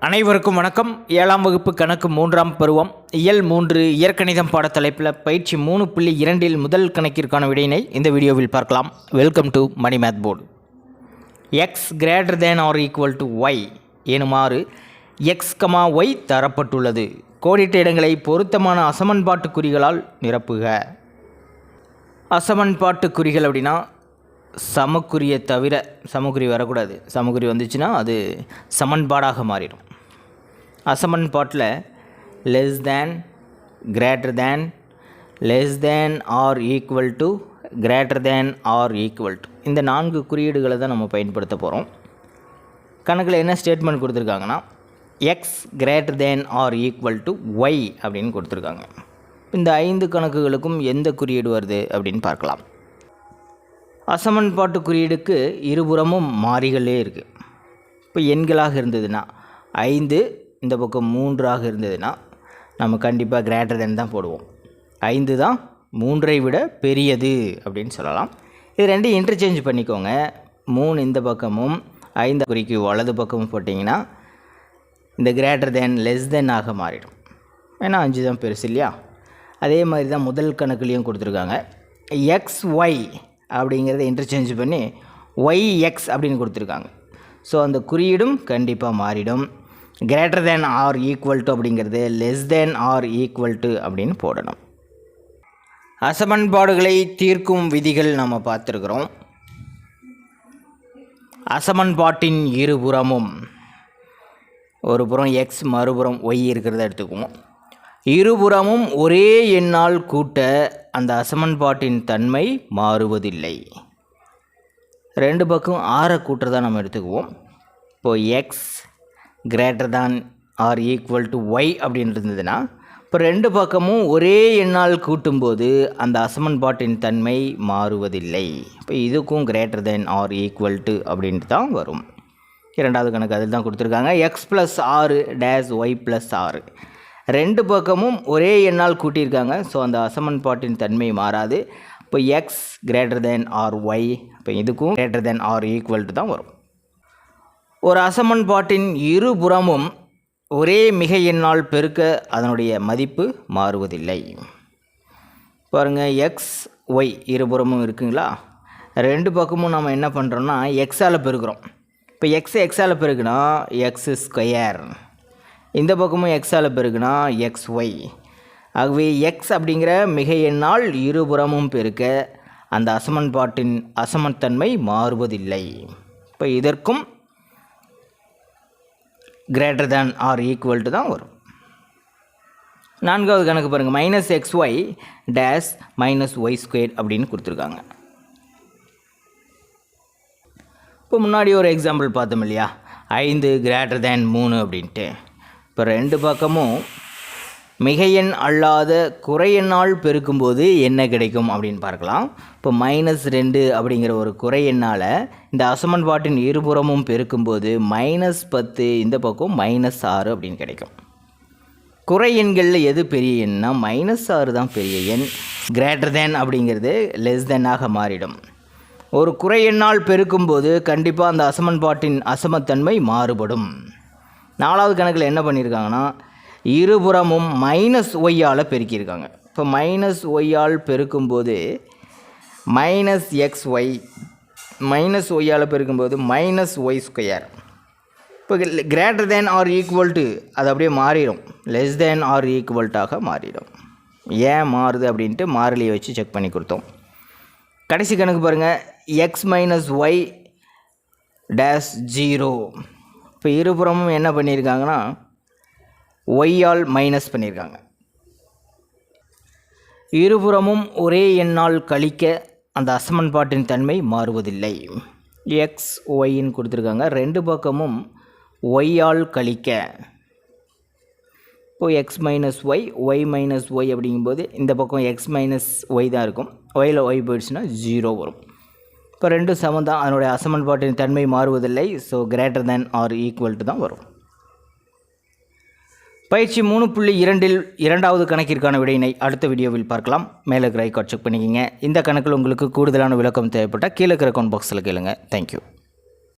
அனைவருக்கும் வணக்கம். 7ஆம் வகுப்பு கணக்கு 3ஆம் பருவம் இயல் 3 இயற்கணிதம் பாடத்தலைப்பில் பயிற்சி 3.2 முதல் கணக்கிற்கான விடையினை இந்த வீடியோவில் பார்க்கலாம். Welcome to Mani math board. X greater than or equal to y எனுமாறு எக்ஸ், ஒய் தரப்பட்டுள்ளது. கோடிட்ட இடங்களை பொருத்தமான அசமன்பாட்டு குறிகளால் நிரப்புக. அசமன்பாட்டு குறிகள் அப்படின்னா சமக்குறியை தவிர சமக்குறி வரக்கூடாது. சமக்குறி வந்துச்சுன்னா அது சமன்பாடாக மாறிடும். அசமன்பாட்டில் less than, greater than, less than or equal to, greater than or equal to, இந்த 4 குறியீடுகளை தான் நம்ம பயன்படுத்த போகிறோம். கணக்கில் என்ன ஸ்டேட்மெண்ட் கொடுத்துருக்காங்கன்னா X greater than or equal to Y அப்படின்னு கொடுத்துருக்காங்க. இந்த 5 கணக்குகளுக்கும் எந்த குறியீடு வருது அப்படின்னு பார்க்கலாம். அசமன்பாட்டு குறியீடுக்கு இருபுறமும் மாறிகளே இருக்குது. இப்போ எண்களாக இருந்ததுன்னா 5, இந்த பக்கம் 3ஆக இருந்ததுன்னா நம்ம கண்டிப்பாக கிரேட்டர் தேன் தான் போடுவோம். 5 தான் 3ஐ விட பெரியது அப்படின்னு சொல்லலாம். இது 2 இன்டர்சேஞ்ச் பண்ணிக்கோங்க. 3 இந்த பக்கமும் 5 குறிக்கு வலது பக்கமும் போட்டிங்கன்னா இந்த கிரேட்டர் தேன் லெஸ் தேன் ஆக மாறிடும். ஏன்னா 5 தான் பெருசு இல்லையா? அதே மாதிரி தான் முதல் கணக்குலேயும் கொடுத்துருக்காங்க. எக்ஸ் ஒய் அப்படிங்கிறத இன்டர்சேஞ்ச் பண்ணி ஒய் எக்ஸ் அப்படின்னு கொடுத்துருக்காங்க. ஸோ அந்த குறியீடும் கண்டிப்பாக மாறிடும். Greater than or equal to அப்படிங்கிறது less than or equal to அப்படின்னு போடணும். அசமன்பாடுகளை தீர்க்கும் விதிகள் நம்ம பார்த்துருக்குறோம். அசமன்பாட்டின் இருபுறமும், ஒரு புறம் எக்ஸ் மறுபுறம் ஒய் இருக்கிறத எடுத்துக்குவோம். இருபுறமும் ஒரே எண்ணால் கூட்ட அந்த அசமன்பாட்டின் தன்மை மாறுவதில்லை. 2 பக்கம் 6 கூட்டுறதா நம்ம எடுத்துக்குவோம். இப்போது X greater than R equal to Y அப்படின்னு இருந்ததுன்னா இப்போ 2 பக்கமும் ஒரே எண்ணால் கூட்டும்போது அந்த அசமன்பாட்டின் தன்மை மாறுவதில்லை. இப்போ இதுக்கும் greater than or equal to அப்படின்ட்டு தான் வரும். 2வது கணக்கு அதில் தான் கொடுத்துருக்காங்க. X plus 6 days Y plus 6, 2 பக்கமும் ஒரே எண்ணால் கூட்டியிருக்காங்க. ஸோ அந்த அசமன்பாட்டின் தன்மை மாறாது. இப்போ X greater than or Y, இப்போ இதுக்கும் greater than or equal to தான் வரும். ஒரு அசமன்பாட்டின் இருபுறமும் ஒரே மிகை எண்ணால் பெருக்க அதனுடைய மதிப்பு மாறுவதில்லை. பாருங்கள், எக்ஸ் ஒய் இருபுறமும் இருக்குங்களா? 2 பக்கமும் நம்ம என்ன பண்ணுறோம்னா எக்ஸால் பெருக்கிறோம். இப்போ எக்ஸால் பெருக்குனா எக்ஸ் ஸ்கொயர், இந்த பக்கமும் எக்ஸால் பெருக்குனா எக்ஸ் ஒய். ஆகவே எக்ஸ் அப்படிங்கிற மிகை எண்ணால் இருபுறமும் பெருக்க அந்த அசமன்பாட்டின் அசமத்தன்மை மாறுவதில்லை. இப்போ இதற்கும் greater than or equal to தான் வரும். 4வது கணக்கு பாருங்கள். Minus X Y days minus Y square அப்படின்னு கொடுத்துருக்காங்க. இப்போ முன்னாடி ஒரு எக்ஸாம்பிள் பார்த்தோம் இல்லையா, 5 கிரேட்டர் தேன் 3 அப்படின்ட்டு. இப்போ 2 பக்கமும் மிகையெண் அல்லாத குறையெண்ணால் பெருக்கும்போது என்ன கிடைக்கும் அப்படின்னு பார்க்கலாம். இப்போ -2 அப்படிங்கிற ஒரு குறையெண்ணால் இந்த அசமன்பாட்டின் இருபுறமும் பெருக்கும்போது -10, இந்த பக்கம் -6 அப்படின்னு கிடைக்கும். குறை எண்களில் எது பெரிய எண்ணா? -6 தான் பெரிய எண். கிரேட்டர் தேன் அப்படிங்கிறது லெஸ் தேனாக மாறிடும். ஒரு குறை எண்ணால் பெருக்கும்போது கண்டிப்பாக அந்த அசமன்பாட்டின் அசமத்தன்மை மாறுபடும். 4வது கணக்கில் என்ன பண்ணியிருக்காங்கன்னா இருபுறமும் மைனஸ் ஒய்யால் பெருக்கியிருக்காங்க. இப்போ மைனஸ் ஒய்யால் பெருக்கும்போது மைனஸ் எக்ஸ் ஒய், மைனஸ் ஒய்யால் பெருக்கும்போது மைனஸ் ஒய் ஸ்கொயர். இப்போ greater than or equal to அது அப்படியே மாறிடும், லெஸ் தேன் ஆர் ஈக்குவல்ட்டாக மாறிடும். ஏன் மாறுது அப்படின்ட்டு மாறிலியை வச்சு செக் பண்ணி கொடுத்தோம். கடைசி கணக்கு பாருங்கள். X minus Y days 0. இப்போ இருபுறமும் என்ன பண்ணியிருக்காங்கன்னா ஒய்யால் மைனஸ் பண்ணியிருக்காங்க. இருபுறமும் ஒரே எண்ணால் கழிக்க அந்த அசமன்பாட்டின் தன்மை மாறுவதில்லை. எக்ஸ் ஒய்ன்னு கொடுத்துருக்காங்க. 2 பக்கமும் ஒய்யால் கழிக்க, இப்போது X minus Y, Y minus Y அப்படிங்கும்போது இந்த பக்கம் எக்ஸ் மைனஸ் ஒய் தான் இருக்கும். ஒயில் ஒய் போயிடுச்சுன்னா 0 வரும். இப்போ 2 சமம் தான், அதனுடைய அசமன்பாட்டின் தன்மை மாறுவதில்லை. So greater than or equal to தான் வரும். பயிற்சி 3.2 2வது கணக்கிற்கான விடையினை அடுத்த வீடியோவில் பார்க்கலாம். மேலே இருக்கிற ஐகார்ட் செக் பண்ணிக்கிங்க. இந்த கணக்கில் உங்களுக்கு கூடுதலான விளக்கம் தேவைப்பட்டால் கீழே இருக்கிற கமெண்ட் பாக்ஸில் கேளுங்க. தேங்க்யூ.